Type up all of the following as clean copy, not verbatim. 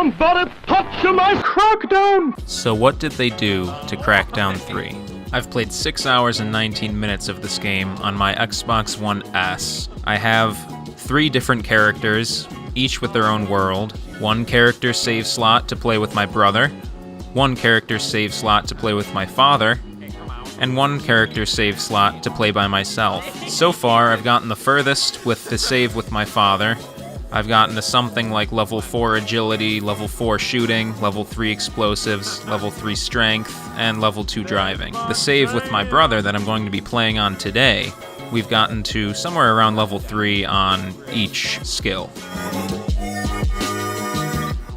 Somebody touch my CrackDown! So what did they do to CrackDown 3? I've played 6 hours and 19 minutes of this game on my Xbox One S. I have 3 different characters, each with their own world. 1 character save slot to play with my brother, 1 character save slot to play with my father, and 1 character save slot to play by myself. So far, I've gotten the furthest with the save with my father. I've gotten to something like level 4 agility, level 4 shooting, level 3 explosives, level 3 strength, and level 2 driving. The save with my brother that I'm going to be playing on today, we've gotten to somewhere around level 3 on each skill.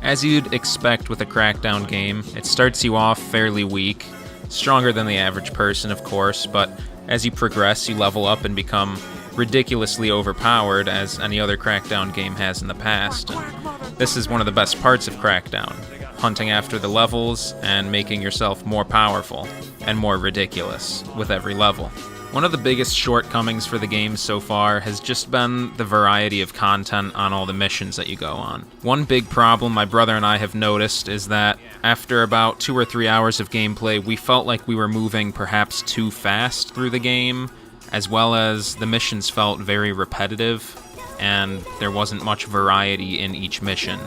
As you'd expect with a CrackDown game, it starts you off fairly weak, stronger than the average person, of course, but as you progress, you level up and become ridiculously overpowered, as any other CrackDown game has in the past. And this is one of the best parts of CrackDown, hunting after the levels and making yourself more powerful and more ridiculous with every level. One of the biggest shortcomings for the game so far has just been the variety of content on all the missions that you go on. One big problem my brother and I have noticed is that after about 2 or 3 hours of gameplay, we felt like we were moving perhaps too fast through the game, as well as the missions felt very repetitive, and there wasn't much variety in each mission.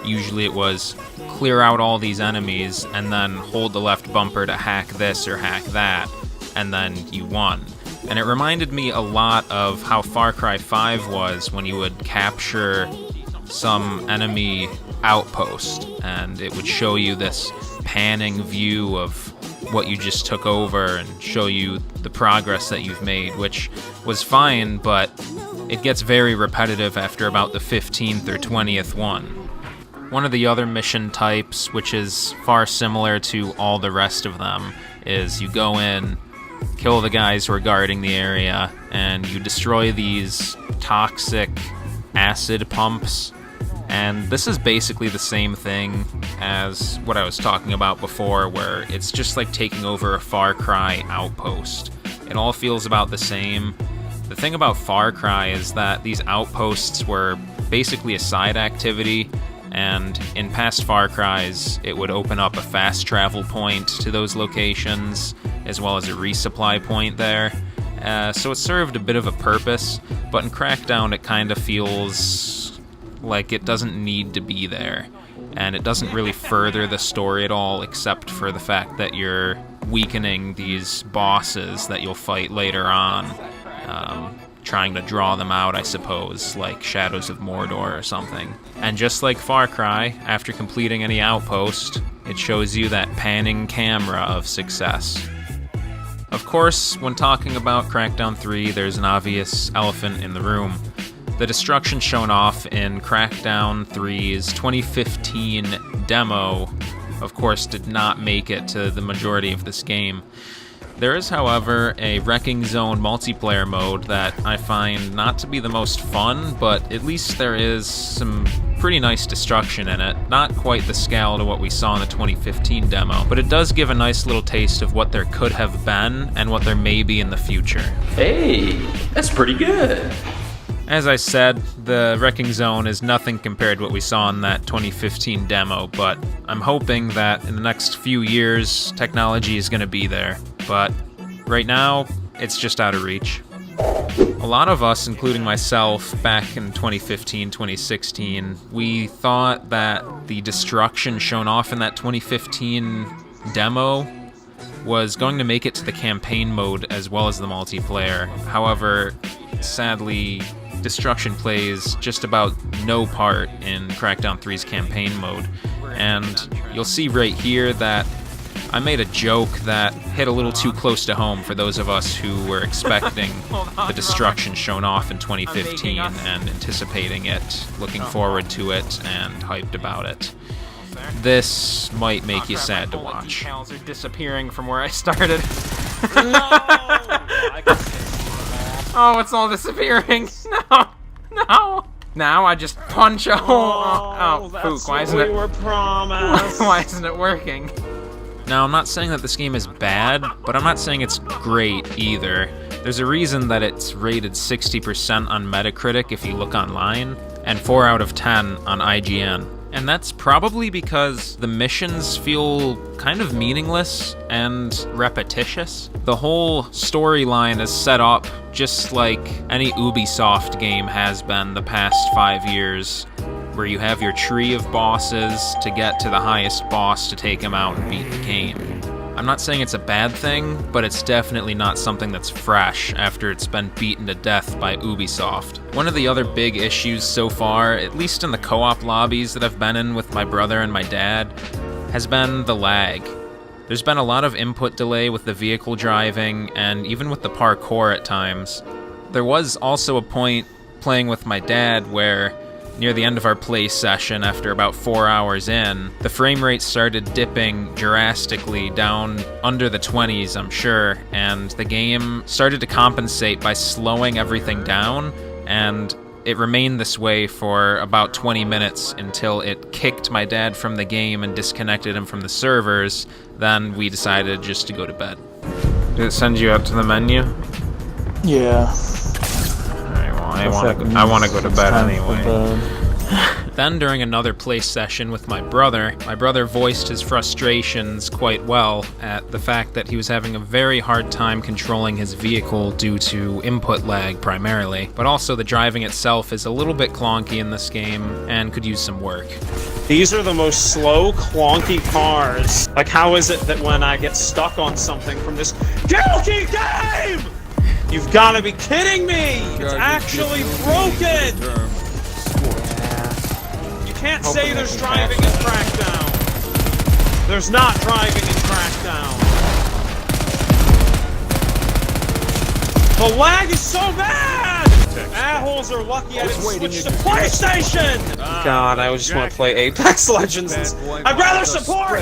Usually it was clear out all these enemies, and then hold the left bumper to hack this or hack that, and then you won. And it reminded me a lot of how Far Cry 5 was when you would capture some enemy outpost, and it would show you this panning view of what you just took over and show you the progress that you've made, which was fine, but it gets very repetitive after about the 15th or 20th one. One of the other mission types, which is far similar to all the rest of them, is you go in, kill the guys who are guarding the area, and you destroy these toxic acid pumps. And this is basically the same thing as what I was talking about before, where it's just like taking over a Far Cry outpost. It all feels about the same. The thing about Far Cry is that these outposts were basically a side activity, and in past Far Cries, it would open up a fast travel point to those locations, as well as a resupply point there. So it served a bit of a purpose, but in CrackDown it kind of feels like it doesn't need to be there, and it doesn't really further the story at all, except for the fact that you're weakening these bosses that you'll fight later on, trying to draw them out, I suppose, like Shadows of Mordor or something. And just like Far Cry, after completing any outpost, it shows you that panning camera of success. Of course, when talking about CrackDown 3, there's an obvious elephant in the room. The destruction shown off in CrackDown 3's 2015 demo, of course, did not make it to the majority of this game. There is, however, a Wrecking Zone multiplayer mode that I find not to be the most fun, but at least there is some pretty nice destruction in it. Not quite the scale to what we saw in the 2015 demo, but it does give a nice little taste of what there could have been and what there may be in the future. Hey, that's pretty good. As I said, the Wrecking Zone is nothing compared to what we saw in that 2015 demo, but I'm hoping that in the next few years, technology is going to be there. But right now, it's just out of reach. A lot of us, including myself, back in 2015, 2016, we thought that the destruction shown off in that 2015 demo was going to make it to the campaign mode as well as the multiplayer. However, sadly, destruction plays just about no part in CrackDown 3's campaign mode. And you'll see right here that I made a joke that hit a little too close to home for those of us who were expecting the destruction shown off in 2015 and anticipating it, looking forward to it, and hyped about it. This might make you sad to watch. Details are disappearing from where I started. Oh, it's all disappearing. No. Now I just punch a hole. Oh, Fook, why isn't it? We were promised. Why isn't it working? Now, I'm not saying that this game is bad, but I'm not saying it's great either. There's a reason that it's rated 60% on Metacritic if you look online, and 4 out of 10 on IGN. And that's probably because the missions feel kind of meaningless and repetitious. The whole storyline is set up just like any Ubisoft game has been the past 5 years, where you have your tree of bosses to get to the highest boss to take him out and beat the game. I'm not saying it's a bad thing, but it's definitely not something that's fresh after it's been beaten to death by Ubisoft. One of the other big issues so far, at least in the co-op lobbies that I've been in with my brother and my dad, has been the lag. There's been a lot of input delay with the vehicle driving, and even with the parkour at times. There was also a point playing with my dad where, near the end of our play session, after about 4 hours in, the frame rate started dipping drastically down under the 20s, I'm sure, and the game started to compensate by slowing everything down, and it remained this way for about 20 minutes until it kicked my dad from the game and disconnected him from the servers. Then we decided just to go to bed. Did it send you out to the menu? Yeah. Alright, well, I want to go to bed anyway. Then during another play session with my brother voiced his frustrations quite well at the fact that he was having a very hard time controlling his vehicle due to input lag primarily, but also the driving itself is a little bit clunky in this game and could use some work. These are the most slow, clunky cars. Like, how is it that when I get stuck on something from this clunky game? You've got to be kidding me! It's actually broken! You can't say there's driving in CrackDown. There's not driving in CrackDown. The lag is so bad! Assholes are lucky I didn't switch to PlayStation! God, I just want to play Apex Legends. I'd rather support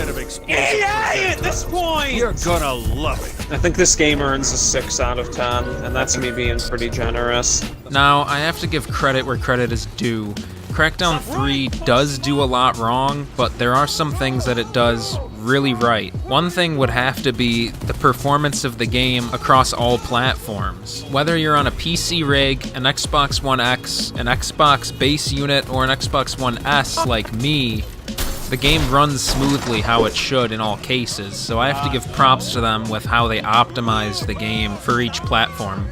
EA at this point! You're gonna love it. I think this game earns a 6 out of 10, and that's me being pretty generous. Now, I have to give credit where credit is due. CrackDown 3 does do a lot wrong, but there are some things that it does really right. One thing would have to be the performance of the game across all platforms. Whether you're on a PC rig, an Xbox One X, an Xbox base unit, or an Xbox One S like me, the game runs smoothly how it should in all cases, so I have to give props to them with how they optimized the game for each platform.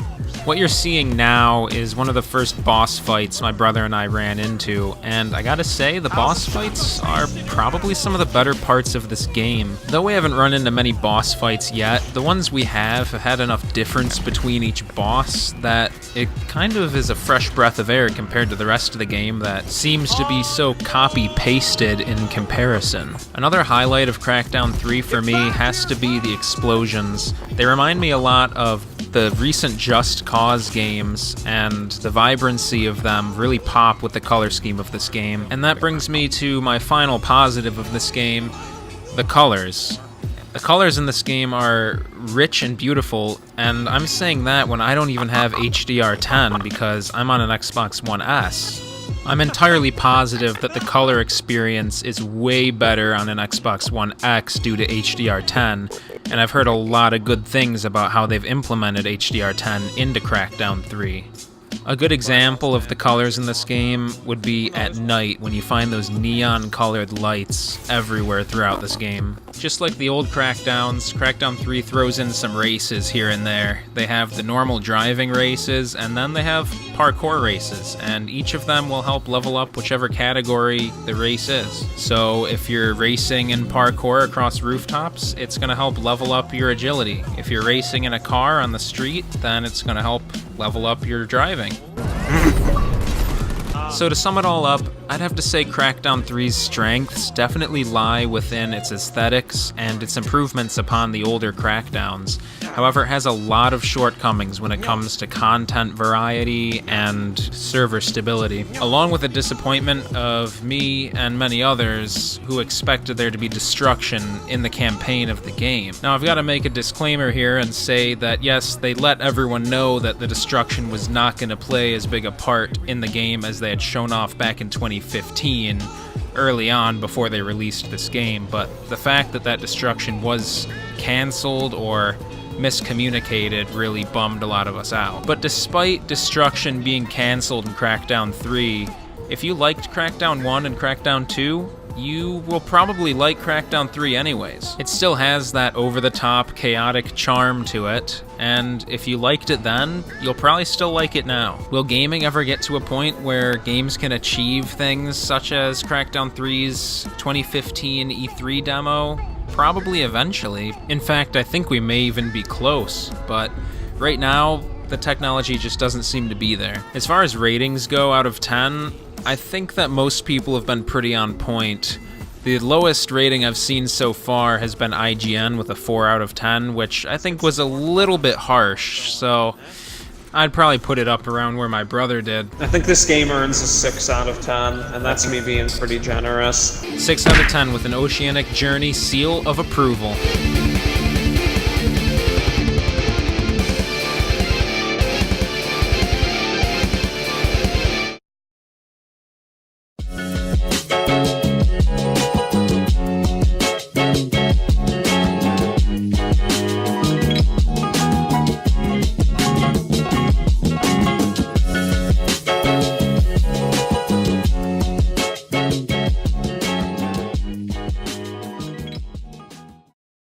What you're seeing now is one of the first boss fights my brother and I ran into, and I gotta say, the boss fights are probably some of the better parts of this game. Though we haven't run into many boss fights yet, the ones we have had enough difference between each boss that it kind of is a fresh breath of air compared to the rest of the game that seems to be so copy-pasted in comparison. Another highlight of CrackDown 3 for me has to be the explosions. They remind me a lot of the recent Just Cause games, and the vibrancy of them really pop with the color scheme of this game. And that brings me to my final positive of this game, the colors. The colors in this game are rich and beautiful, and I'm saying that when I don't even have HDR10 because I'm on an Xbox One S. I'm entirely positive that the color experience is way better on an Xbox One X due to HDR10, and I've heard a lot of good things about how they've implemented HDR10 into CrackDown 3. A good example of the colors in this game would be at night when you find those neon-colored lights everywhere throughout this game. Just like the old CrackDowns, CrackDown 3 throws in some races here and there. They have the normal driving races, and then they have parkour races, and each of them will help level up whichever category the race is. So if you're racing in parkour across rooftops, it's going to help level up your agility. If you're racing in a car on the street, then it's going to help level up your driving. So to sum it all up, I'd have to say CrackDown 3's strengths definitely lie within its aesthetics and its improvements upon the older CrackDowns. However, it has a lot of shortcomings when it comes to content variety and server stability, along with the disappointment of me and many others who expected there to be destruction in the campaign of the game. Now, I've got to make a disclaimer here and say that yes, they let everyone know that the destruction was not going to play as big a part in the game as they had shown off back in 2015, early on before they released this game, but the fact that that destruction was canceled or miscommunicated really bummed a lot of us out. But despite destruction being canceled in CrackDown 3, If you liked Crackdown 1 and Crackdown 2, you will probably like Crackdown 3 anyways. It still has that over-the-top, chaotic charm to it, and if you liked it then, you'll probably still like it now. Will gaming ever get to a point where games can achieve things such as Crackdown 3's 2015 E3 demo? Probably eventually. In fact, I think we may even be close, but right now, the technology just doesn't seem to be there. As far as ratings go out of 10, I think that most people have been pretty on point. The lowest rating I've seen so far has been IGN with a 4 out of 10, which I think was a little bit harsh, so I'd probably put it up around where my brother did. I think this game earns a 6 out of 10, and that's me being pretty generous. 6 out of 10 with an Oceanic Journey seal of approval.